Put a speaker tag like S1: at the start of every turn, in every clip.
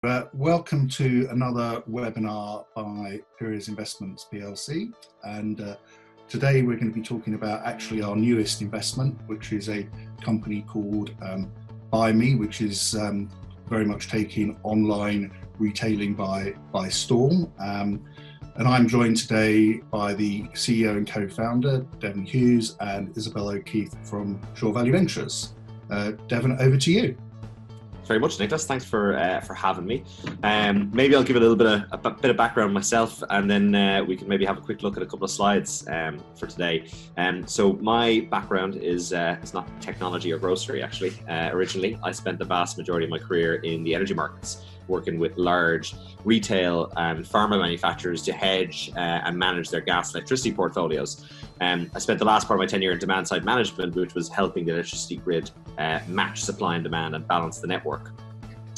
S1: Welcome to another webinar by Pires Investments PLC, and today we're going to be talking about actually our newest investment, which is a company called Buymie, which is very much taking online retailing by storm. And I'm joined today by the CEO and co-founder, Devon Hughes, and Isabel O'Keefe from Shore Valley Ventures. Devon, over to you.
S2: Very much, Nicholas. Thanks for having me. Maybe I'll give a little bit of background myself, and then we can maybe have a quick look at a couple of slides for today. So my background is it's not technology or grocery, actually. Originally, I spent the vast majority of my career in the energy markets, working with large retail and pharma manufacturers to hedge and manage their gas and electricity portfolios. I spent the last part of my tenure in demand side management, which was helping the electricity grid match supply and demand and balance the network.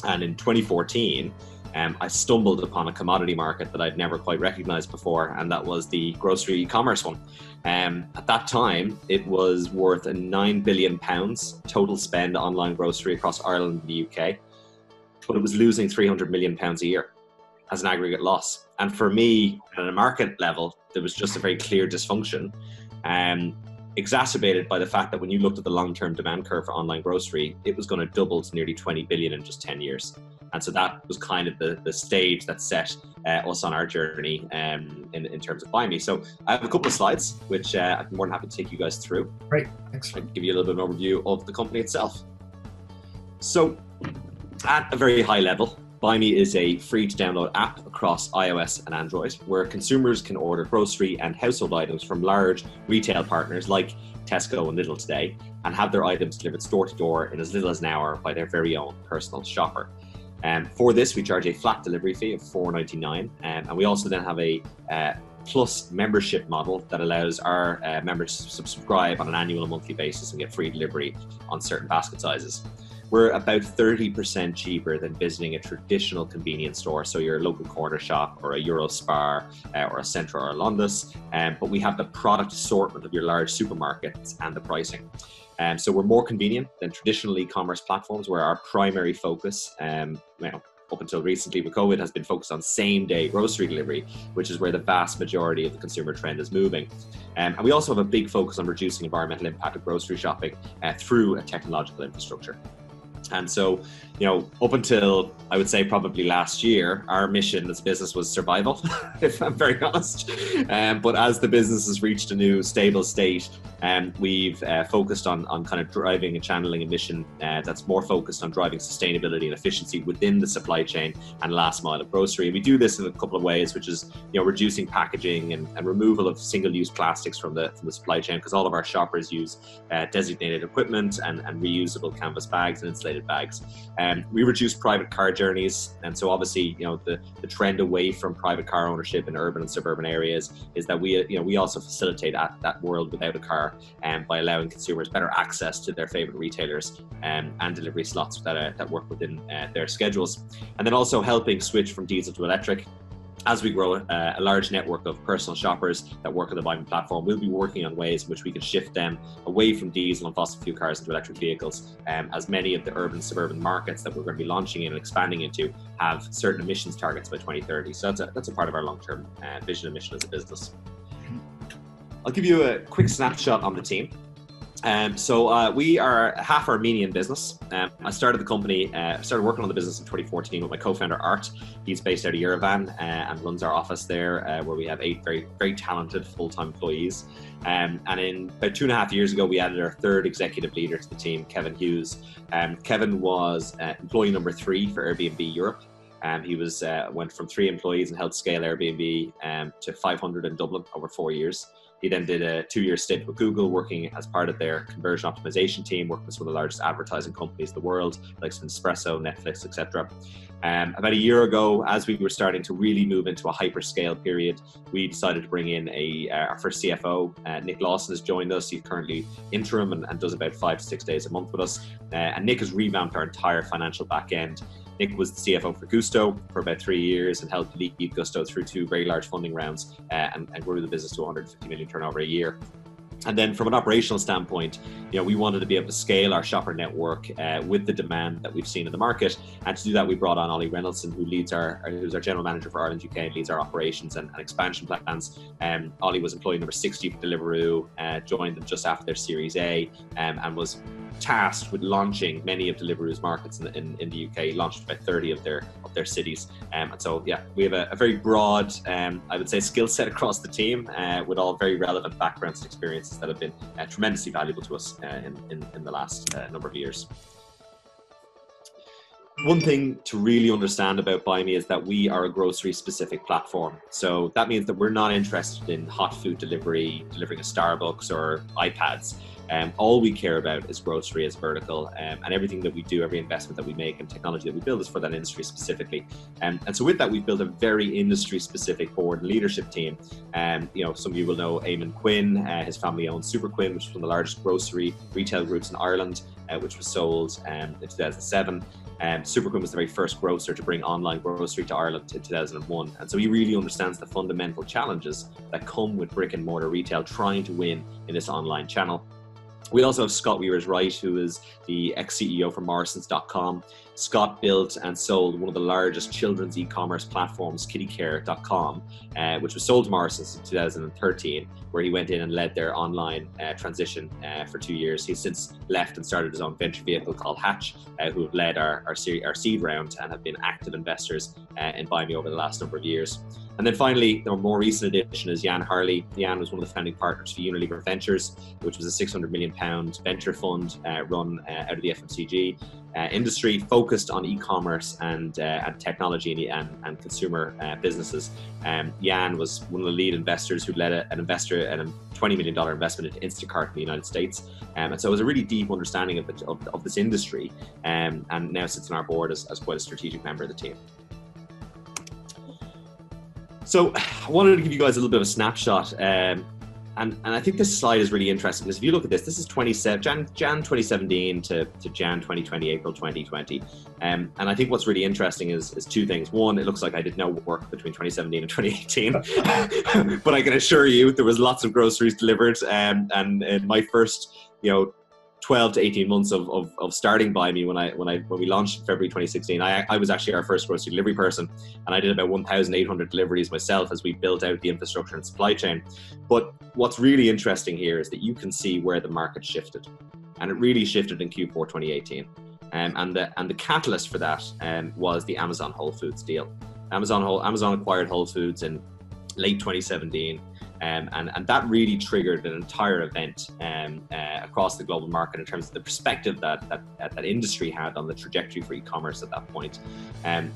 S2: And in 2014, I stumbled upon a commodity market that I'd never quite recognized before, and that was the grocery e-commerce one. At that time, it was worth £9 billion total spend online grocery across Ireland and the UK, but it was losing £300 million a year as an aggregate loss. And for me, at a market level, there was just a very clear dysfunction, exacerbated by the fact that when you looked at the long-term demand curve for online grocery, it was going to double to nearly 20 billion in just 10 years. And so that was kind of the stage that set us on our journey in terms of Buymie. So I have a couple of slides, which I'm more than happy to take you guys through.
S1: Great, excellent.
S2: I'll give you a little bit of an overview of the company itself. So at a very high level, Buymie is a free-to-download app across iOS and Android, where consumers can order grocery and household items from large retail partners like Tesco and Lidl today, and have their items delivered store-to-door in as little as an hour by their very own personal shopper. For this, we charge a flat delivery fee of $4.99, and we also then have a plus membership model that allows our members to subscribe on an annual and monthly basis and get free delivery on certain basket sizes. We're about 30% cheaper than visiting a traditional convenience store, so your local corner shop or a Eurospar or a Centra or a Londis, but we have the product assortment of your large supermarkets and the pricing. So we're more convenient than traditional e-commerce platforms, where our primary focus, up until recently with COVID, has been focused on same-day grocery delivery, which is where the vast majority of the consumer trend is moving. And we also have a big focus on reducing environmental impact of grocery shopping through a technological infrastructure. And so, up until, I would say, probably last year, our mission as a business was survival, if I'm very honest. But as the business has reached a new stable state, we've focused on kind of driving and channeling a mission that's more focused on driving sustainability and efficiency within the supply chain and last mile of grocery. And we do this in a couple of ways, which is, reducing packaging and removal of single-use plastics from the supply chain, because all of our shoppers use designated equipment and reusable canvas bags and insulated bags. We reduce private car journeys, and so obviously, the trend away from private car ownership in urban and suburban areas is that we also facilitate that world without a car, by allowing consumers better access to their favorite retailers and delivery slots that work within their schedules, and then also helping switch from diesel to electric. As we grow a large network of personal shoppers that work on the Buymie platform, we'll be working on ways in which we can shift them away from diesel and fossil fuel cars into electric vehicles, as many of the urban suburban markets that we're going to be launching in and expanding into have certain emissions targets by 2030. So that's a part of our long-term vision and mission as a business. I'll give you a quick snapshot on the team. So we are half Armenian business. I started the company, started working on the business in 2014 with my co-founder Art. He's based out of Yerevan and runs our office there, where we have 8 very, very talented full-time employees. And in about 2.5 years ago, we added our third executive leader to the team, Kevin Hughes. Kevin was employee number 3 for Airbnb Europe. He went from 3 employees and helped scale Airbnb to 500 in Dublin over 4 years. He then did a 2-year stint with Google, working as part of their conversion optimization team, working with some of the largest advertising companies in the world, like Nespresso, Netflix, etc. About a year ago, as we were starting to really move into a hyperscale period, we decided to bring in our first CFO. Nick Lawson has joined us. He's currently interim and does about 5 to 6 days a month with us. And Nick has revamped our entire financial back end. Nick was the CFO for Gusto for about 3 years and helped lead Gusto through 2 very large funding rounds and grew the business to 150 million turnover a year. And then from an operational standpoint, we wanted to be able to scale our shopper network with the demand that we've seen in the market. And to do that, we brought on Ollie Reynoldson, who's our general manager for Ireland, UK, and leads our operations and expansion plans. Ollie was employee number 60 for Deliveroo, joined them just after their Series A, and was tasked with launching many of Deliveroo's markets in the UK. He launched about 30 of their cities. And so, yeah, we have a very broad, I would say, skill set across the team, with all very relevant backgrounds and experiences that have been tremendously valuable to us in the last number of years. One thing to really understand about Buymie is that we are a grocery specific platform. So that means that we're not interested in hot food delivery, delivering a Starbucks or iPads. All we care about is grocery as vertical, and everything that we do, every investment that we make and technology that we build is for that industry specifically. And so with that, we've built a very industry specific board and leadership team. Some of you will know Eamon Quinn. His family owns Super Quinn, which is one of the largest grocery retail groups in Ireland, which was sold in 2007. Super Quinn was the very first grocer to bring online grocery to Ireland in 2001. And so he really understands the fundamental challenges that come with brick and mortar retail trying to win in this online channel. We also have Scott Weavers-Wright, who is the ex-CEO for Morrisons.com. Scott built and sold one of the largest children's e-commerce platforms, kittycare.com, which was sold to Morrisons in 2013, where he went in and led their online transition for 2 years. He's since left and started his own venture vehicle called Hatch, who have led our seed round and have been active investors in Buymie over the last number of years. And then finally, the more recent addition is Jan Harley. Jan was one of the founding partners for Unilever Ventures, which was a £600 million venture fund run out of the FMCG industry, focused on e-commerce and technology and consumer businesses. Jan was one of the lead investors who led a $20 million investment into Instacart in the United States. And so it was a really deep understanding of this industry, and now sits on our board as quite a strategic member of the team. So I wanted to give you guys a little bit of a snapshot, and I think this slide is really interesting because if you look at this is Jan 2017 to Jan 2020, April 2020. And I think what's really interesting is two things. One, it looks like I did no work between 2017 and 2018, but I can assure you there was lots of groceries delivered. And in my first, 12 to 18 months of starting Buymie, when we launched in February 2016, I was actually our first grocery delivery person, and I did about 1,800 deliveries myself as we built out the infrastructure and supply chain. But what's really interesting here is that you can see where the market shifted, and it really shifted in Q4 2018. And the catalyst for that was the Amazon Whole Foods deal. Amazon acquired Whole Foods in late 2017. And that really triggered an entire event across the global market in terms of the perspective that industry had on the trajectory for e-commerce at that point.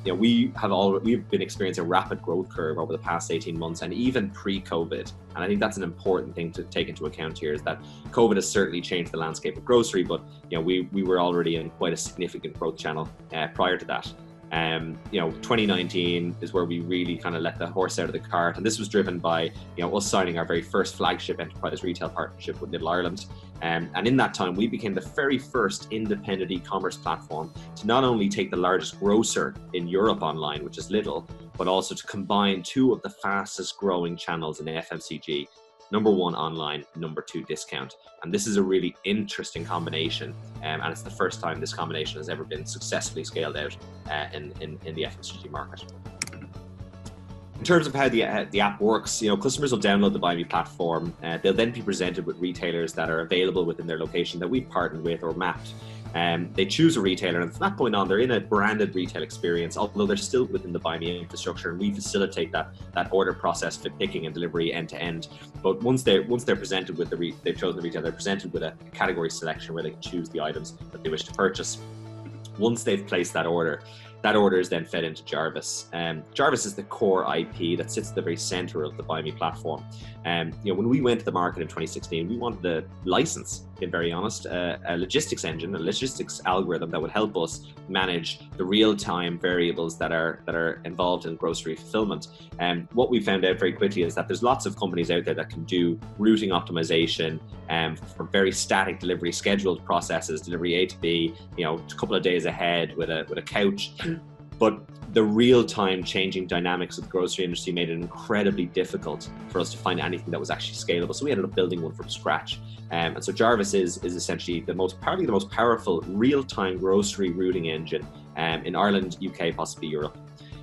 S2: We've been experiencing a rapid growth curve over the past 18 months, and even pre-COVID. And I think that's an important thing to take into account here, is that COVID has certainly changed the landscape of grocery, but we were already in quite a significant growth channel prior to that. 2019 is where we really kind of let the horse out of the cart, and this was driven by us signing our very first flagship enterprise retail partnership with Middle Ireland. And in that time, we became the very first independent e-commerce platform to not only take the largest grocer in Europe online, which is Lidl, but also to combine two of the fastest growing channels in FMCG. Number one, online; number two, discount. And this is a really interesting combination, and it's the first time this combination has ever been successfully scaled out in the FMCG market. In terms of how the app works, customers will download the Buymie platform. They'll then be presented with retailers that are available within their location that we've partnered with or mapped. They choose a retailer, and from that point on, they're in a branded retail experience, although they're still within the Buymie infrastructure, and we facilitate that order process for picking and delivery end to end. But once they're presented with they've chosen the retailer, they're presented with a category selection where they can choose the items that they wish to purchase. Once they've placed that order is then fed into Jarvis. Jarvis is the core IP that sits at the very center of the Buymie platform. When we went to the market in 2016, we wanted a license, being very honest, a logistics engine, a logistics algorithm that would help us manage the real-time variables that are involved in grocery fulfillment. And what we found out very quickly is that there's lots of companies out there that can do routing optimization for very static delivery, scheduled processes, delivery A to B, a couple of days ahead with a couch. But the real-time changing dynamics of the grocery industry made it incredibly difficult for us to find anything that was actually scalable. So we ended up building one from scratch. And so Jarvis is essentially probably the most powerful real-time grocery routing engine in Ireland, UK, possibly Europe.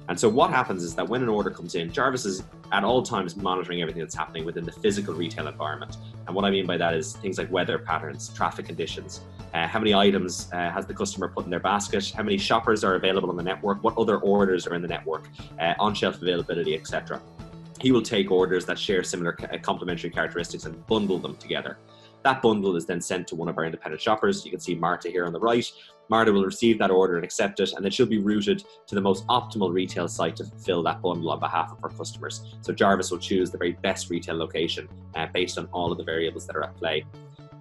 S2: And so what happens is that when an order comes in, Jarvis is at all times monitoring everything that's happening within the physical retail environment. And what I mean by that is things like weather patterns, traffic conditions, how many items has the customer put in their basket, how many shoppers are available on the network, what other orders are in the network, on-shelf availability, etc. He will take orders that share similar complementary characteristics and bundle them together. That bundle is then sent to one of our independent shoppers. You can see Marta here on the right. Marta will receive that order and accept it, and then she'll be routed to the most optimal retail site to fulfill that bundle on behalf of our customers. So Jarvis will choose the very best retail location based on all of the variables that are at play.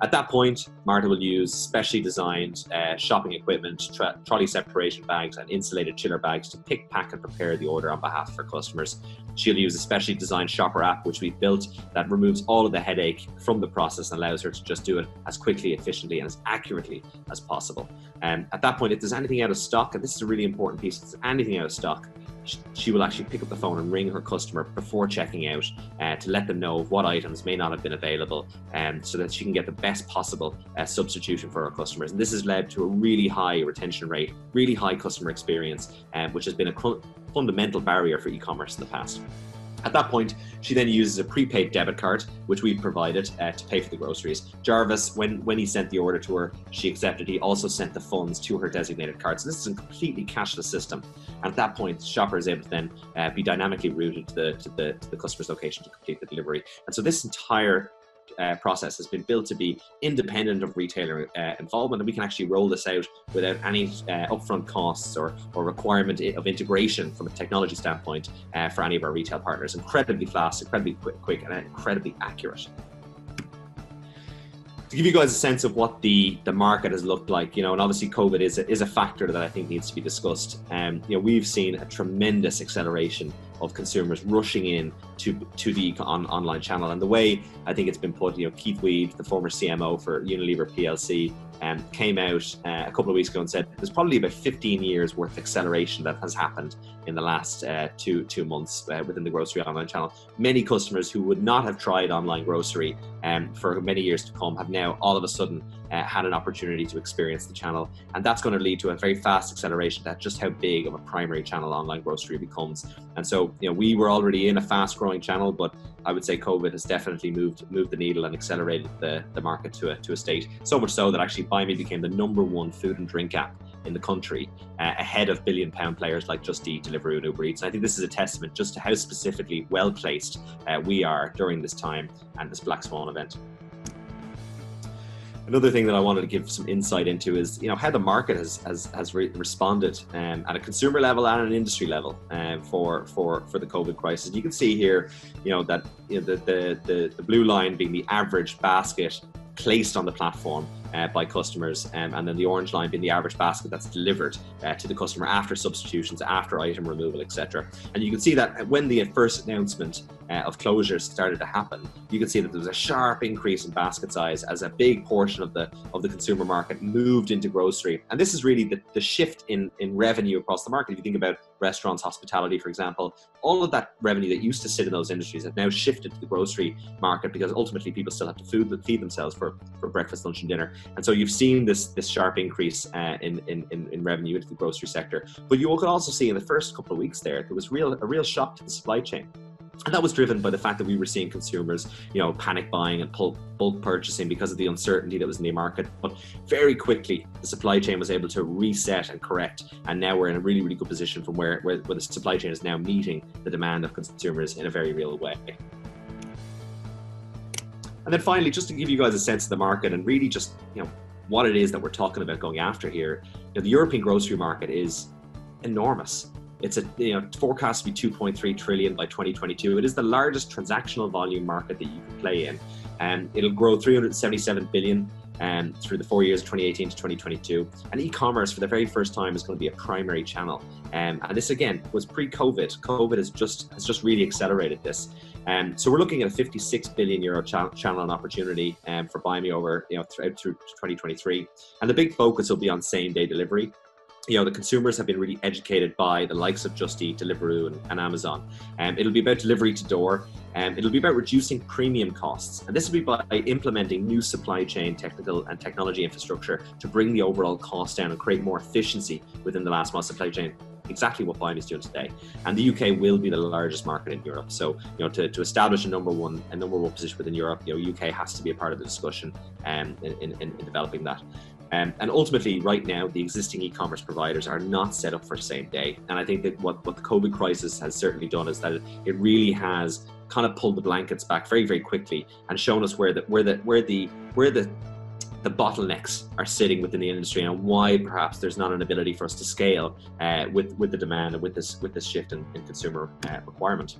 S2: At that point, Marta will use specially designed shopping equipment, trolley separation bags and insulated chiller bags to pick, pack and prepare the order on behalf of her customers. She'll use a specially designed shopper app, which we've built, that removes all of the headache from the process and allows her to just do it as quickly, efficiently and as accurately as possible. At that point, if there's anything out of stock, and this is a really important piece, if there's anything out of stock, she will actually pick up the phone and ring her customer before checking out to let them know what items may not have been available, so that she can get the best possible substitution for her customers. And this has led to a really high retention rate, really high customer experience, which has been a fundamental barrier for e-commerce in the past. At that point, she then uses a prepaid debit card, which we've provided to pay for the groceries. Jarvis, when he sent the order to her, she accepted. He also sent the funds to her designated card. So this is a completely cashless system. And at that point, the shopper is able to then be dynamically routed to the customer's location to complete the delivery. And so this entire process has been built to be independent of retailer involvement, and we can actually roll this out without any upfront costs or requirement of integration from a technology standpoint for any of our retail partners. Incredibly fast, incredibly quick and incredibly accurate. To give you guys a sense of what the market has looked like, and obviously COVID is a factor that I think needs to be discussed. We've seen a tremendous acceleration of consumers rushing in to the online channel. And the way I think it's been put, Keith Weed, the former CMO for Unilever PLC, came out a couple of weeks ago and said there's probably about 15 years worth of acceleration that has happened in the last two months within the grocery online channel. Many customers who would not have tried online grocery for many years to come have now all of a sudden had an opportunity to experience the channel, and that's going to lead to a very fast acceleration to just how big of a primary channel online grocery becomes. And so we were already in a fast growing channel, but I would say COVID has definitely moved the needle and accelerated the market to a state, so much so that actually Buymie became the #1 food and drink app in the country, ahead of billion-pound players like Just Eat, Deliveroo and Uber Eats. And I think this is a testament just to how specifically well placed we are during this time and this Black Swan event. Another thing that I wanted to give some insight into is, how the market has responded at a consumer level and an industry level for the COVID crisis. You can see here, that the blue line being the average basket placed on the platform by customers, and then the orange line being the average basket that's delivered to the customer after substitutions, after item removal, etc. And you can see that when the first announcement of closures started to happen, you can see that there was a sharp increase in basket size as a big portion of the consumer market moved into grocery. And this is really the shift in revenue across the market. If you think about restaurants, hospitality, for example, all of that revenue that used to sit in those industries have now shifted to the grocery market, because ultimately people still have to feed themselves for breakfast, lunch and dinner. And so you've seen this sharp increase in revenue into the grocery sector. But you can also see in the first couple of weeks there was a real shock to the supply chain. And that was driven by the fact that we were seeing consumers, panic buying and bulk purchasing because of the uncertainty that was in the market. But very quickly, the supply chain was able to reset and correct. And now we're in a really, really good position from where the supply chain is now meeting the demand of consumers in a very real way. And then finally, just to give you guys a sense of the market and really just, what it is that we're talking about going after here, the European grocery market is enormous. It's forecast to be 2.3 trillion by 2022. It is the largest transactional volume market that you can play in. And it'll grow 377 billion through the 4 years of 2018 to 2022. And e-commerce for the very first time is going to be a primary channel. And this again was pre-COVID. COVID has just really accelerated this. So we're looking at a 56 billion euro channel and opportunity for Buymie over through 2023. And the big focus will be on same day delivery. the consumers have been really educated by the likes of Just Eat, Deliveroo, and Amazon. It'll be about delivery to door, and it'll be about reducing premium costs. And this will be by implementing new supply chain technical and technology infrastructure to bring the overall cost down and create more efficiency within the last mile supply chain. Exactly what Buymie is doing today, and the UK will be the largest market in Europe. So, to establish a number one position within Europe, UK has to be a part of the discussion in developing that. And ultimately, right now, the existing e-commerce providers are not set up for same day. And I think that what the COVID crisis has certainly done is that it really has kind of pulled the blankets back very, very quickly and shown us where the bottlenecks are sitting within the industry, and why perhaps there's not an ability for us to scale with the demand and with this shift in consumer requirement.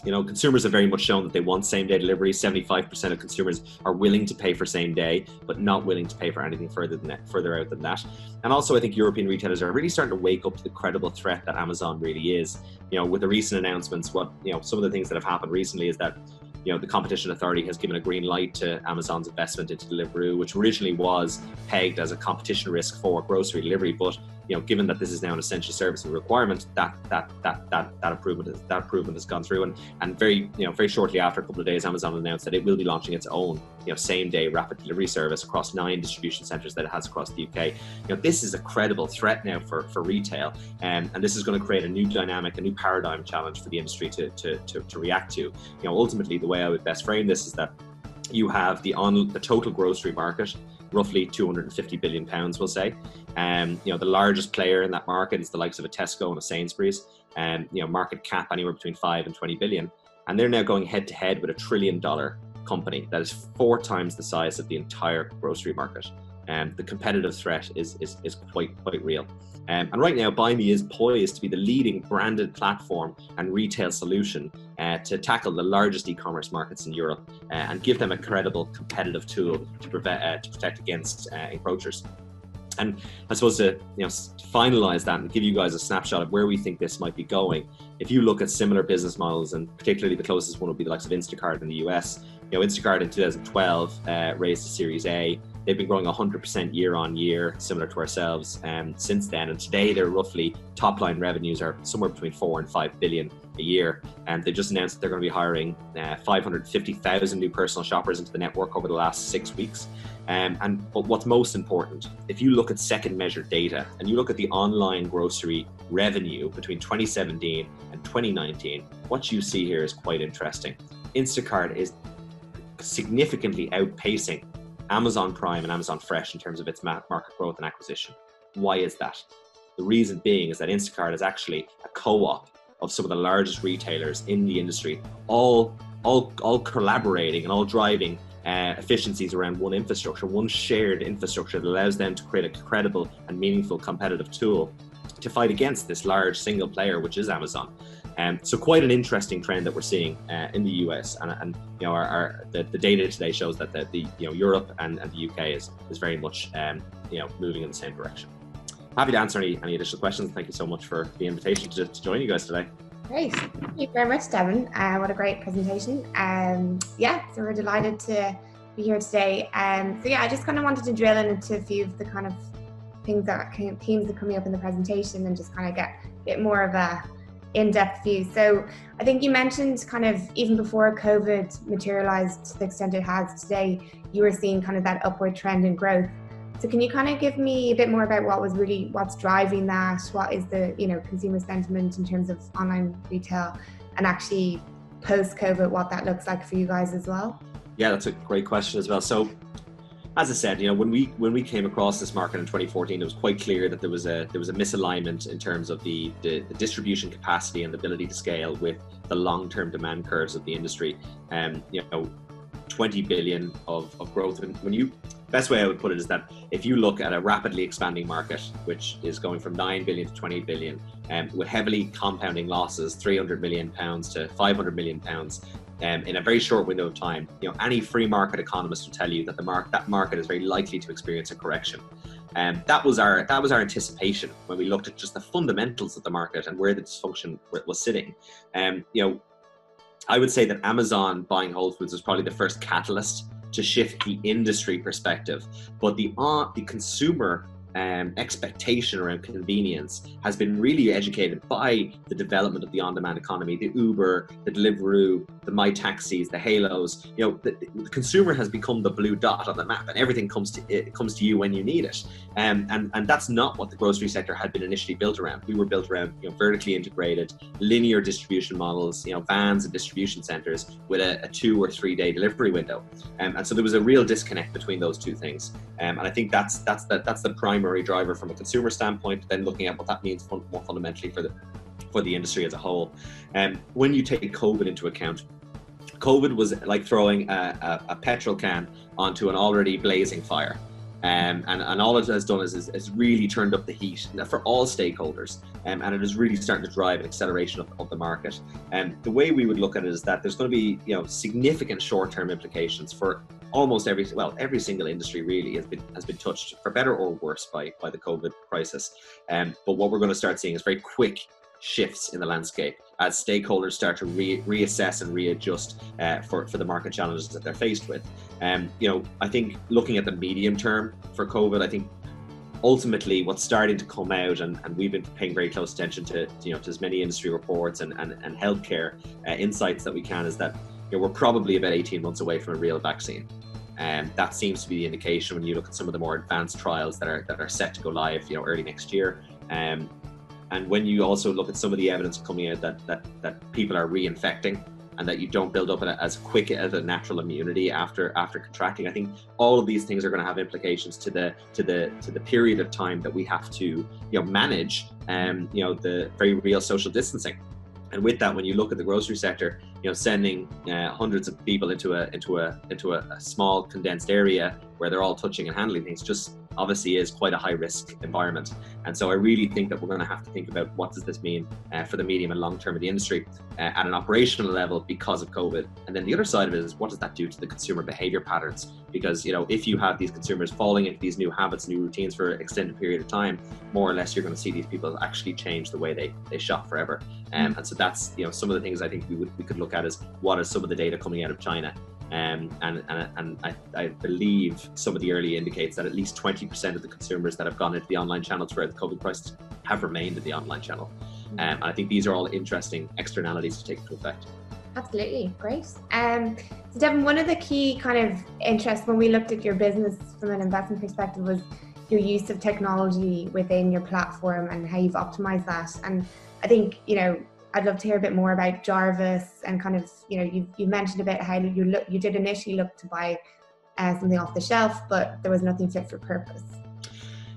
S2: Consumers have very much shown that they want same-day delivery. 75% of consumers are willing to pay for same day, but not willing to pay for anything further out than that. And also, I think European retailers are really starting to wake up to the credible threat that Amazon really is. With the recent announcements, some of the things that have happened recently is that the Competition Authority has given a green light to Amazon's investment into Deliveroo, which originally was pegged as a competition risk for grocery delivery. But given that this is now an essential service and requirement, that improvement has gone through. And very shortly after, a couple of days, Amazon announced that it will be launching its own same-day rapid delivery service across 9 distribution centres that it has across the UK. This is a credible threat now for retail, and this is going to create a new dynamic, a new paradigm challenge for the industry to react to. Ultimately, the way I would best frame this is that you have the total grocery market, roughly £250 billion, we'll say. The largest player in that market is the likes of a Tesco and a Sainsbury's, market cap anywhere between 5 and 20 billion. And they're now going head to head with $1 trillion company that is 4 times the size of the entire grocery market. The competitive threat is quite real. And right now, Buymie is poised to be the leading branded platform and retail solution to tackle the largest e-commerce markets in Europe and give them a credible competitive tool to protect against encroachers. And I suppose to finalize that and give you guys a snapshot of where we think this might be going, if you look at similar business models, and particularly the closest one would be the likes of Instacart in the US. Instacart in 2012 raised a Series A. They've been growing 100% year on year, similar to ourselves since then. And today, their roughly top line revenues are somewhere between 4 and 5 billion a year. And they just announced that they're going to be hiring 550,000 new personal shoppers into the network over the last 6 weeks. But what's most important, if you look at second measure data and you look at the online grocery revenue between 2017 and 2019, what you see here is quite interesting. Instacart is significantly outpacing Amazon Prime and Amazon Fresh in terms of its market growth and acquisition. Why is that? The reason being is that Instacart is actually a co-op of some of the largest retailers in the industry, all collaborating and all driving efficiencies around one infrastructure, one shared infrastructure that allows them to create a credible and meaningful competitive tool to fight against this large single player, which is Amazon. So quite an interesting trend that we're seeing in the US, and the data today shows that the Europe and the UK is very much moving in the same direction. Happy to answer any additional questions. Thank you so much for the invitation to join you guys today.
S3: Great, thank you very much, Devin. What a great presentation. So we're delighted to be here today. I just kind of wanted to drill into a few of the kind of themes that are coming up in the presentation and just kind of get more of a in-depth view. So I think you mentioned kind of even before COVID materialized to the extent it has today, you were seeing kind of that upward trend in growth. So can you kind of give me a bit more about what's driving that? What is the consumer sentiment in terms of online retail, and actually post-COVID, what that looks like for you guys as well?
S2: Yeah, that's a great question as well. So as I said, when we came across this market in 2014, it was quite clear that there was a misalignment in terms of the distribution capacity and the ability to scale with the long-term demand curves of the industry. 20 billion of growth. And best way I would put it is that if you look at a rapidly expanding market, which is going from 9 billion to 20 billion, with heavily compounding losses, 300 million pounds to 500 million pounds, in a very short window of time, any free market economist will tell you that that market is very likely to experience a correction. That was our anticipation when we looked at just the fundamentals of the market and where the dysfunction was sitting. I would say that Amazon buying Whole Foods was probably the first catalyst to shift the industry perspective, but the consumer expectation around convenience has been really educated by the development of the on-demand economy, the Uber, the Deliveroo, the My Taxis, the Halos. You know, the consumer has become the blue dot on the map, and everything comes to you when you need it. And that's not what the grocery sector had been initially built around. We were built around, you know, vertically integrated, linear distribution models, you know, vans and distribution centers with a 2 or 3 day delivery window. And so there was a real disconnect between those two things. And I think that's the primary driver from a consumer standpoint, then looking at what that means more fundamentally for the industry as a whole. When you take COVID into account, COVID was like throwing a petrol can onto an already blazing fire. And all it has done is really turned up the heat for all stakeholders, and it is really starting to drive an acceleration of the market. And the way we would look at it is that there's going to be, you know, significant short-term implications for almost every single industry really has been touched, for better or worse, by the COVID crisis. But what we're going to start seeing is very quick shifts in the landscape as stakeholders start to reassess and readjust for the market challenges that they're faced with. You know, I think looking at the medium term for COVID, I think ultimately what's starting to come out, and we've been paying very close attention to, you know, to as many industry reports and healthcare insights that we can, is that, you know, we're probably about 18 months away from a real vaccine. And that seems to be the indication when you look at some of the more advanced trials that are set to go live, you know, early next year. And when you also look at some of the evidence coming out that people are reinfecting, and that you don't build up as quick as a natural immunity after contracting, I think all of these things are going to have implications to the period of time that we have to, you know, manage, you know, the very real social distancing. And with that, when you look at the grocery sector, you know, sending hundreds of people into a small condensed area where they're all touching and handling things, just obviously is quite a high risk environment. And so I really think that we're going to have to think about what does this mean for the medium and long term of the industry at an operational level because of COVID. And then the other side of it is, what does that do to the consumer behavior patterns? Because, you know, if you have these consumers falling into these new habits, new routines for an extended period of time, more or less you're going to see these people actually change the way they shop forever. And so that's, you know, some of the things I think we could look at is what is some of the data coming out of China. And I believe some of the early indicates that at least 20% of the consumers that have gone into the online channel throughout the COVID crisis have remained in the online channel. And I think these are all interesting externalities to take into effect.
S3: Absolutely, great. So Devin, one of the key kind of interests when we looked at your business from an investment perspective was your use of technology within your platform and how you've optimized that. And I think, you know, I'd love to hear a bit more about Jarvis and kind of, you know, you mentioned about how you did initially look to buy something off the shelf, but there was nothing fit for purpose.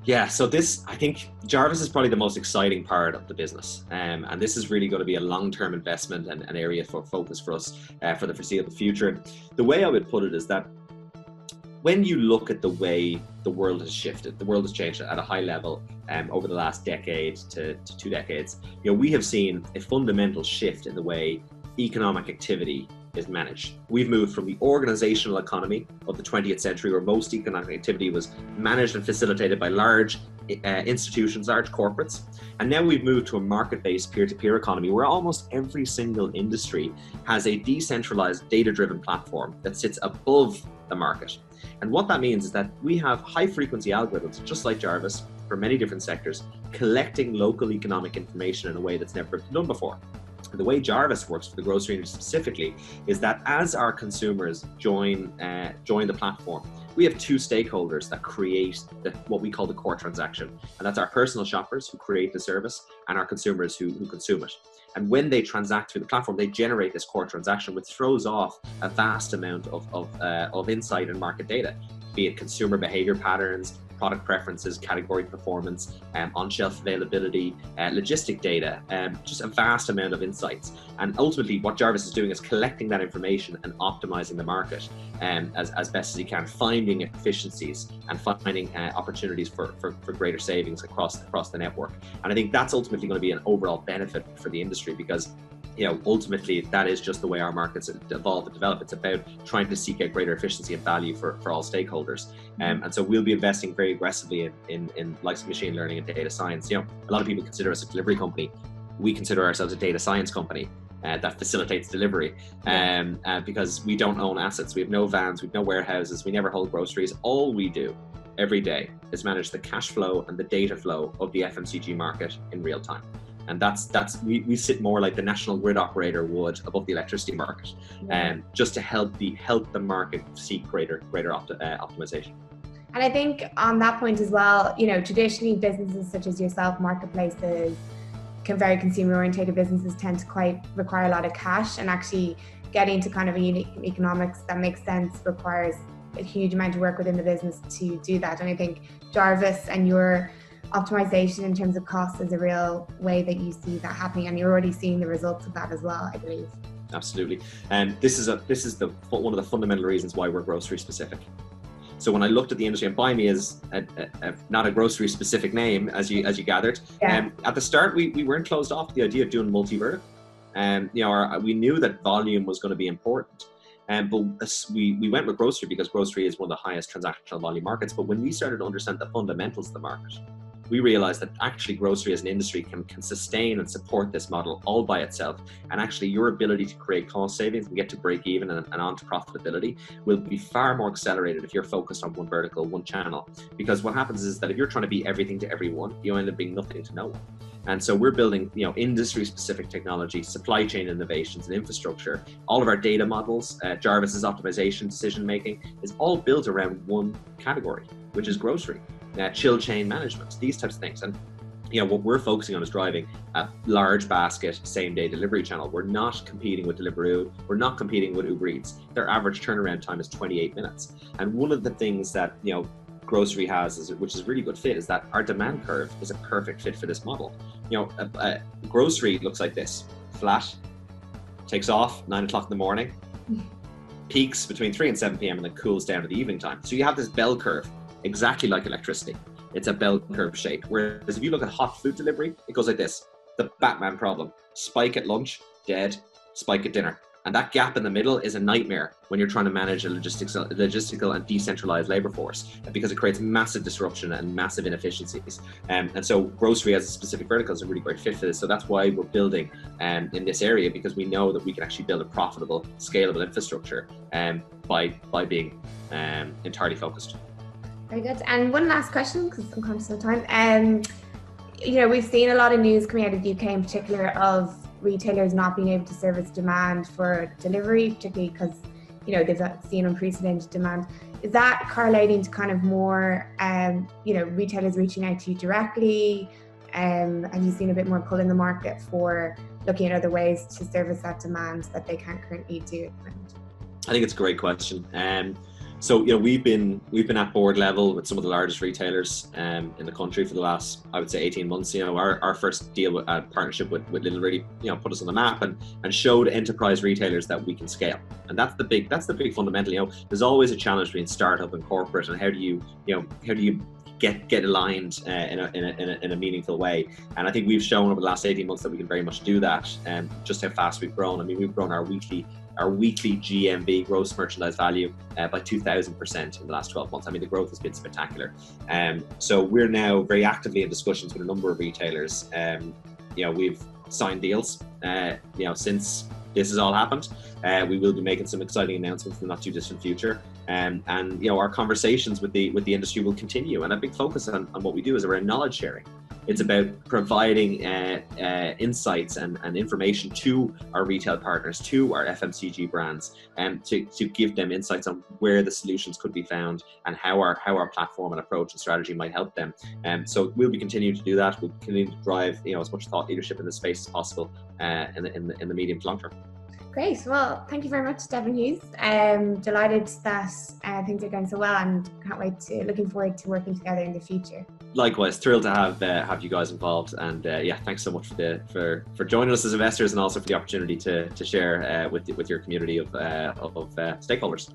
S2: Yeah, so I think Jarvis is probably the most exciting part of the business. And this is really going to be a long-term investment and an area for focus for us for the foreseeable future. The way I would put it is that when you look at the way the world has shifted, the world has changed at a high level over the last decade to 2 decades. You know, we have seen a fundamental shift in the way economic activity is managed. We've moved from the organizational economy of the 20th century, where most economic activity was managed and facilitated by large institutions, large corporates. And now we've moved to a market-based peer-to-peer economy where almost every single industry has a decentralized data-driven platform that sits above the market. And what that means is that we have high-frequency algorithms, just like Jarvis, for many different sectors, collecting local economic information in a way that's never been done before. The way Jarvis works for the grocery industry specifically is that as our consumers join the platform, we have 2 stakeholders that create what we call the core transaction. And that's our personal shoppers who create the service and our consumers who consume it. And when they transact through the platform, they generate this core transaction, which throws off a vast amount of insight and market data, be it consumer behavior patterns, product preferences, category performance, on-shelf availability, logistic data, just a vast amount of insights. And ultimately what Jarvis is doing is collecting that information and optimizing the market as best as he can, finding efficiencies and finding opportunities for greater savings across the network. And I think that's ultimately going to be an overall benefit for the industry, because you know, ultimately that is just the way our markets evolve and develop. It's about trying to seek out greater efficiency and value for all stakeholders. And so we'll be investing very aggressively in likes of machine learning and data science. You know, a lot of people consider us a delivery company. We consider ourselves a data science company that facilitates delivery because we don't own assets. We have no vans, we have no warehouses, we never hold groceries. All we do every day is manage the cash flow and the data flow of the FMCG market in real time. And we sit more like the national grid operator would above the electricity market, just to help the market seek greater optimization.
S3: And I think on that point as well, you know, traditionally businesses such as yourself, marketplaces, very consumer-oriented businesses tend to quite require a lot of cash, and actually getting to kind of a unique economics that makes sense requires a huge amount of work within the business to do that. And I think Jarvis and your optimization in terms of costs is a real way that you see that happening, and you're already seeing the results of that as well, I believe.
S2: Absolutely. And this is one of the fundamental reasons why we're grocery specific. So when I looked at the industry, and Buymie is not a grocery specific name, as you gathered.
S3: Yeah.
S2: At the start, we weren't closed off to the idea of doing multi-vertical. We knew that volume was going to be important. But we went with grocery because grocery is one of the highest transactional volume markets. But when we started to understand the fundamentals of the market, we realized that actually grocery as an industry can sustain and support this model all by itself. And actually your ability to create cost savings and get to break even and on to profitability will be far more accelerated if you're focused on one vertical, one channel. Because what happens is that if you're trying to be everything to everyone, you end up being nothing to no one. And so we're building, industry-specific technology, supply chain innovations and infrastructure. All of our data models, Jarvis's optimization, decision-making is all built around one category, which is grocery. Chill chain management, these types of things. And what we're focusing on is driving a large basket same-day delivery channel. We're not competing with Deliveroo. We're not competing with Uber Eats. Their average turnaround time is 28 minutes. And one of the things that grocery has, which is a really good fit, is that our demand curve is a perfect fit for this model. Grocery looks like this: flat, takes off 9 o'clock in the morning, peaks between 3 and 7 p.m. and then cools down at the evening time. So you have this bell curve, exactly like electricity. It's a bell curve shape. Whereas if you look at hot food delivery, it goes like this: the Batman problem. Spike at lunch, dead. Spike at dinner. And that gap in the middle is a nightmare when you're trying to manage a logistical and decentralized labor force, because it creates massive disruption and massive inefficiencies. And so grocery as a specific vertical is a really great fit for this. So that's why we're building in this area, because we know that we can actually build a profitable, scalable infrastructure by being entirely focused.
S3: Very good. And one last question, because I'm conscious of time. We've seen a lot of news coming out of the UK in particular of retailers not being able to service demand for delivery, particularly because they've seen unprecedented demand. Is that correlating to kind of more retailers reaching out to you directly? Have you seen a bit more pull in the market for looking at other ways to service that demand that they can't currently do at the moment?
S2: I think it's a great question. So we've been at board level with some of the largest retailers in the country for the last, I would say, 18 months. Our first deal with partnership with Lidl really put us on the map and showed enterprise retailers that we can scale. And that's the big fundamental. There's always a challenge between startup and corporate, and how do you get aligned in a meaningful way. And I think we've shown over the last 18 months that we can very much do that, and just how fast we've grown. I mean, we've grown our weekly GMV, gross merchandise value, by 2,000% in the last 12 months. I mean, the growth has been spectacular. So we're now very actively in discussions with a number of retailers. We've signed deals, since this has all happened. We will be making some exciting announcements in the not too distant future. And our conversations with the industry will continue. And a big focus on what we do is around knowledge sharing. It's about providing insights and information to our retail partners, to our FMCG brands, and to give them insights on where the solutions could be found and how our platform and approach and strategy might help them. So we'll be continuing to do that. We'll continue to drive as much thought leadership in this space as possible in the medium to long term.
S3: Great. Well, thank you very much, Devin Hughes. Delighted that things are going so well, and looking forward to working together in the future.
S2: Likewise, thrilled to have you guys involved, and thanks so much for joining us as investors, and also for the opportunity to share with your community of stakeholders.